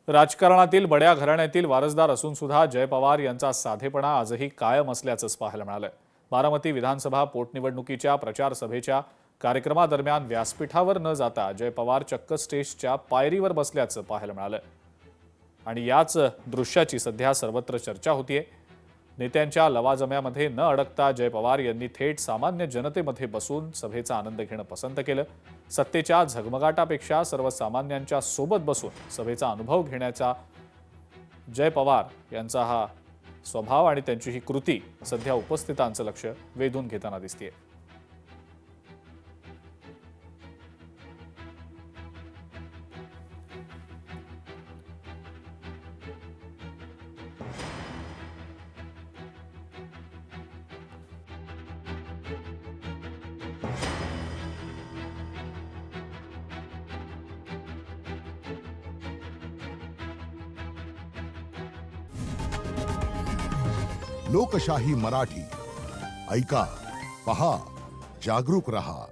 राजकारणातील बड्या घराण्यातील वारसदार असून सुद्धा जय पवार यांचा साधेपणा आजही कायम असल्याचंच पाहायला मिळालं। बारामती विधानसभा पोटनिवडणुकीच्या प्रचार सभेच्या कार्यक्रमादरम्यान व्यासपीठावर न जाता जय पवार चक्क स्टेजच्या पायरीवर बसल्याचं पाहायला मिळालं आणि याच दृश्याची सध्या सर्वत्र चर्चा होतीये। नेत्यांच्या लवाजम्यामध्ये न अडकता जय पवार यांनी थेट सामान्य जनतेमध्ये बसून सभेचा आनंद घेणं पसंत केलं। सत्तेच्या झगमगाटापेक्षा सर्वसामान्यांच्या सोबत बसून सभेचा अनुभव घेण्याचा जय पवार यांचा हा स्वभाव आणि त्यांची ही कृती सध्या उपस्थितांचं लक्ष वेधून घेताना दिसतेय। लोकशाही मराठी ऐका, पहा, जागरूक रहा।